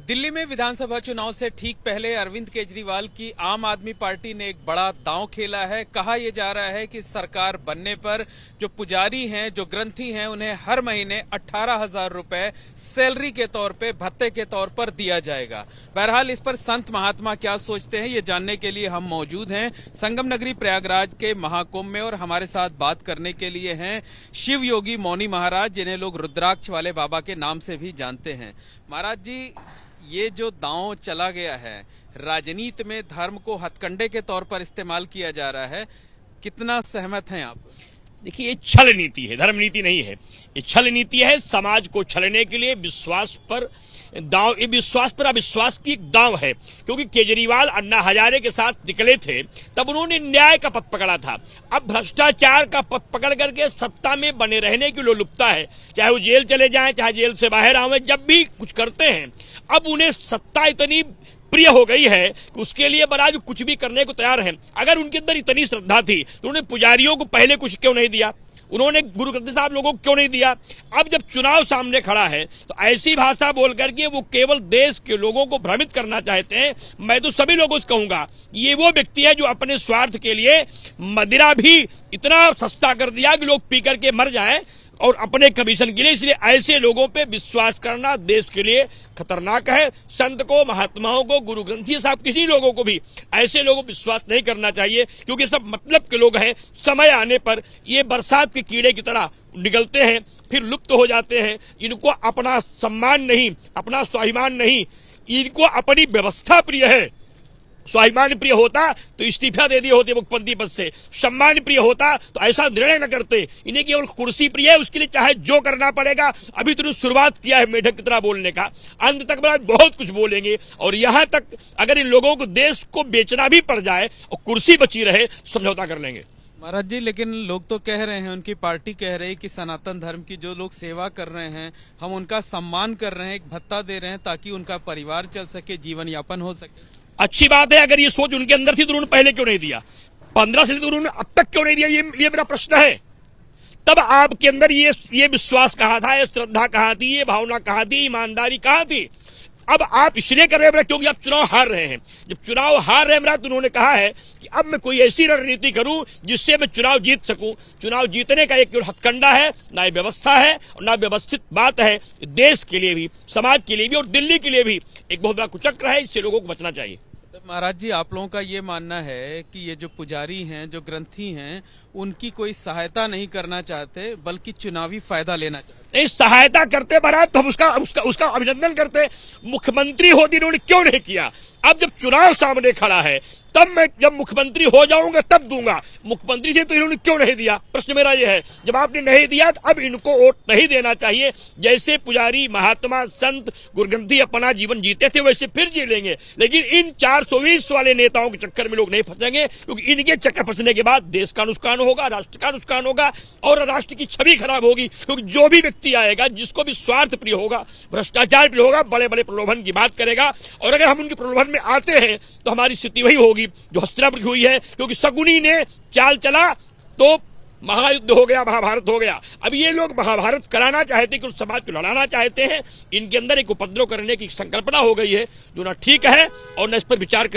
दिल्ली में विधानसभा चुनाव से ठीक पहले अरविंद केजरीवाल की आम आदमी पार्टी ने एक बड़ा दांव खेला है। कहा यह जा रहा है कि सरकार बनने पर जो पुजारी हैं, जो ग्रंथी हैं, उन्हें हर महीने 18,000 रुपए सैलरी के तौर पे, भत्ते के तौर पर दिया जाएगा। बहरहाल इस पर संत महात्मा क्या सोचते हैं, ये जानने के लिए हम मौजूद हैं संगम नगरी प्रयागराज के महाकुंभ में। और हमारे साथ बात करने के लिए हैं शिव योगी मौनी महाराज, जिन्हें लोग रुद्राक्ष वाले बाबा के नाम से भी जानते हैं। महाराज जी, ये जो दांव चला गया है, राजनीति में धर्म को हथकंडे के तौर पर इस्तेमाल किया जा रहा है, कितना सहमत हैं आप? देखिए, ये छल नीति है, धर्म नीति नहीं है। ये छल नीति है, समाज को छलने के लिए विश्वास पर दांव, ये विश्वास पर अविश्वास की एक दांव है। क्योंकि केजरीवाल अन्ना हजारे के साथ निकले थे, तब उन्होंने न्याय का पथ पकड़ा था। अब भ्रष्टाचार का पथ पकड़ करके सत्ता में बने रहने की लोलुपता है। चाहे वो जेल चले जाएं, चाहे जेल से बाहर आवे, जब भी कुछ करते हैं, अब उन्हें सत्ता इतनी प्रिय हो गई है कि उसके लिए बराज कुछ भी करने को तैयार है। अगर उनके अंदर इतनी श्रद्धा थी तो उन्होंने पुजारियों को पहले कुछ क्यों नहीं दिया? उन्होंने गुरु ग्रंथी साहब लोगों को क्यों नहीं दिया? अब जब चुनाव सामने खड़ा है तो ऐसी भाषा बोल करके वो केवल देश के लोगों को भ्रमित करना चाहते हैं। मैं तो सभी लोगों से कहूंगा, ये वो व्यक्ति है जो अपने स्वार्थ के लिए मदिरा भी इतना सस्ता कर दिया कि लोग पी करके मर जाएं, और अपने कमीशन के लिए। इसलिए ऐसे लोगों पे विश्वास करना देश के लिए खतरनाक है। संत को, महात्माओं को, गुरु ग्रंथी साहब, किसी लोगों को भी ऐसे लोगों पर विश्वास नहीं करना चाहिए, क्योंकि सब मतलब के लोग हैं। समय आने पर ये बरसात के कीड़े की तरह निकलते हैं, फिर लुप्त हो जाते हैं। इनको अपना सम्मान नहीं, अपना स्वाभिमान नहीं, इनको अपनी व्यवस्था प्रिय है। स्वाभिमान प्रिय होता तो इस्तीफा दे दिए होते मुख्यमंत्री पद से। सम्मान प्रिय होता तो ऐसा निर्णय न करते। इन्हें केवल कुर्सी प्रिय है, उसके लिए चाहे जो करना पड़ेगा। अभी तो शुरुआत किया है मेढक की तरह बोलने का, अंत तक बहुत कुछ बोलेंगे। और यहां तक अगर इन लोगों को देश को बेचना भी पड़ जाए और कुर्सी बची रहे, समझौता कर लेंगे। महाराज जी, लेकिन लोग तो कह रहे हैं, उनकी पार्टी कह रही है कि सनातन धर्म की जो लोग सेवा कर रहे हैं, हम उनका सम्मान कर रहे हैं, एक भत्ता दे रहे हैं ताकि उनका परिवार चल सके, जीवन यापन हो सके। अच्छी बात है। अगर ये सोच उनके अंदर थी तो उन्होंने पहले क्यों नहीं दिया? 15 से तो उन्होंने अब तक क्यों नहीं दिया? ये मेरा प्रश्न है। तब आपके अंदर ये विश्वास कहाँ था, ये श्रद्धा कहाँ थी, ये भावना कहाँ थी, ईमानदारी कहाँ थी? अब आप इसलिए कर रहे हैं क्योंकि आप चुनाव हार रहे हैं। जब चुनाव हार रहे हैं तो उन्होंने कहा है कि अब मैं कोई ऐसी रणनीति करूं जिससे मैं चुनाव जीत सकूं। चुनाव जीतने का एक हथकंडा है, ना व्यवस्था है और ना व्यवस्थित बात है। देश के लिए भी, समाज के लिए भी और दिल्ली के लिए भी एक बहुत बड़ा कुचक्र है। इससे लोगों को बचना चाहिए। महाराज जी, आप लोगों का ये मानना है कि ये जो पुजारी हैं, जो ग्रंथी हैं, उनकी कोई सहायता नहीं करना चाहते, बल्कि चुनावी फायदा लेना चाहते? नहीं, सहायता करते महाराज तो हम उसका अभिनंदन करते। मुख्यमंत्री होती इन्होंने क्यों नहीं किया? अब जब चुनाव सामने खड़ा है, तब मैं जब मुख्यमंत्री हो जाऊंगा तब दूंगा। मुख्यमंत्री थे तो इन्होंने क्यों नहीं दिया? प्रश्न मेरा ये है। जब आपने नहीं दिया तो अब इनको वोट नहीं देना चाहिए। जैसे पुजारी, महात्मा, संत, गुरुग्रंथी अपना जीवन जीते थे, वैसे फिर जी लेंगे। लेकिन इन 420 वाले नेताओं के चक्कर में लोग नहीं फंसेंगे, क्योंकि इनके चक्कर फंसने के बाद देश का नुकसान होगा, राष्ट्र का नुकसान होगा और राष्ट्र की छवि खराब होगी। क्योंकि जो भी व्यक्ति आएगा, जिसको भी स्वार्थ प्रिय होगा, भ्रष्टाचार प्रिय होगा, बड़े बड़े प्रलोभन की बात करेगा। और अगर हम उनके प्रलोभन में आते हैं तो हमारी स्थिति वही होगी जो हस्तिनापुर की हुई है। क्योंकि शकुनी ने चाल चला तो महायुद्ध हो गया, महाभारत हो गया। अब ये लोग महाभारत कराना चाहते कि उस समाज को लड़ाना चाहते हैं। इनके अंदर एक उपद्रव करने की संकल्पना हो गई है, जो ना ठीक है और न इस पर विचार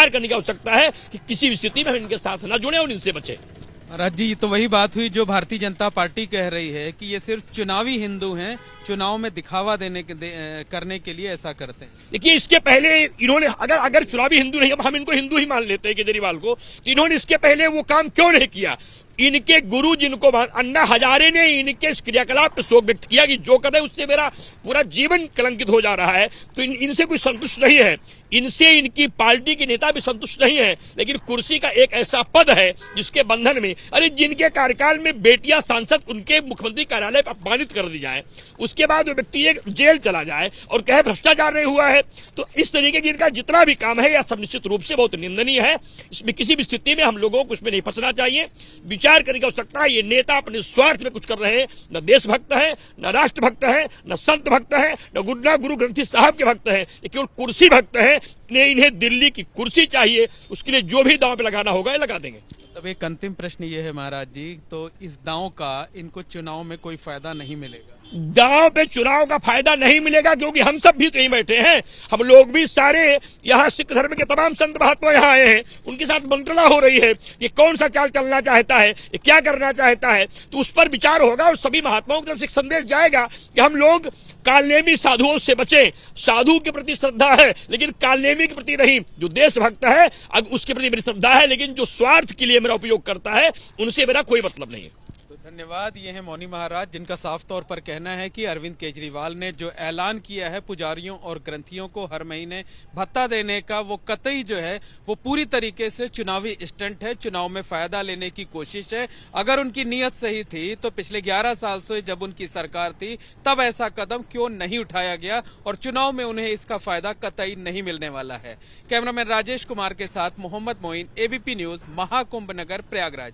करने की आवश्यकता है कि किसी भी स्थिति में हम इनके साथ न जुड़े और इनसे बचे। महाराज जी, ये तो वही बात हुई जो भारतीय जनता पार्टी कह रही है कि ये सिर्फ चुनावी हिंदू हैं, चुनाव में दिखावा करने के लिए ऐसा करते हैं। देखिए, इसके पहले इन्होंने अगर चुनावी हिंदू नहीं, अब हम इनको हिंदू ही मान लेते हैं केजरीवाल को, तो इन्होंने इसके पहले वो काम क्यों नहीं किया? इनके गुरु जिनको अन्ना हजारे ने इनके इस क्रियाकलाप पर शोक व्यक्त किया कि जो कर रहे उससे मेरा पूरा जीवन कलंकित हो जा रहा है। तो इनसे कोई संतुष्ट नहीं है, इनसे इनकी पार्टी के नेता भी संतुष्ट नहीं है। लेकिन कुर्सी का एक ऐसा पद है जिसके बंधन में, अरे जिनके कार्यकाल में बेटियां सांसद उनके मुख्यमंत्री कार्यालय पर अपमानित कर दी जाए, उसके बाद वो व्यक्ति एक जेल चला जाए और कहे भ्रष्टाचार नहीं हुआ है, तो इस तरीके की इनका जितना भी काम है यह सब निश्चित रूप से बहुत निंदनीय है। इसमें किसी भी स्थिति में हम लोगों को उसमें नहीं फंसना चाहिए। विचार करने की आवश्यकता है। ये नेता अपने स्वार्थ में कुछ कर रहे हैं। न देशभक्त है, न राष्ट्रभक्त है, न संत भक्त है, न गुरु ग्रंथी साहब के भक्त है, ये केवल कुर्सी भक्त है। इन्हें दिल्ली की कुर्सी चाहिए, उसके लिए जो भी दांव पे लगाना होगा लगा देंगे। तब एक अंतिम प्रश्न ये है महाराज जी, तो इस दांव का इनको चुनाव में कोई फायदा नहीं मिलेगा? दांव पे चुनाव का फायदा नहीं मिलेगा, क्योंकि हम सब भी कहीं बैठे हैं, हम लोग भी सारे यहाँ सिख धर्म के तमाम संत महात्मा यहाँ आए हैं, उनके साथ मंत्रणा हो रही है कि कौन सा चाल चलना चाहता है, ये क्या करना चाहता है, तो उस पर विचार होगा और सभी महात्माओं की तरफ से एक संदेश जाएगा कि हम लोग कालनेमी साधुओं से बचें। साधु के प्रति श्रद्धा है लेकिन कालनेमी के प्रति नहीं। जो देशभक्त है अब उसके प्रति मेरी श्रद्धा है, लेकिन जो स्वार्थ के लिए मेरा उपयोग करता है उनसे मेरा कोई मतलब नहीं है। तो धन्यवाद। ये है मौनी महाराज, जिनका साफ तौर पर कहना है कि अरविंद केजरीवाल ने जो ऐलान किया है पुजारियों और ग्रंथियों को हर महीने भत्ता देने का, वो कतई जो है वो पूरी तरीके से चुनावी स्टंट है, चुनाव में फायदा लेने की कोशिश है। अगर उनकी नीयत सही थी तो पिछले 11 साल से जब उनकी सरकार थी तब ऐसा कदम क्यों नहीं उठाया गया, और चुनाव में उन्हें इसका फायदा कतई नहीं मिलने वाला है। कैमरामैन राजेश कुमार के साथ मोहम्मद मोइन, एबीपी न्यूज, महाकुंभ नगर, प्रयागराज।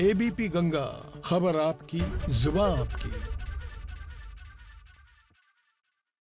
एबीपी गंगा, खबर आपकी, जुबान आपकी।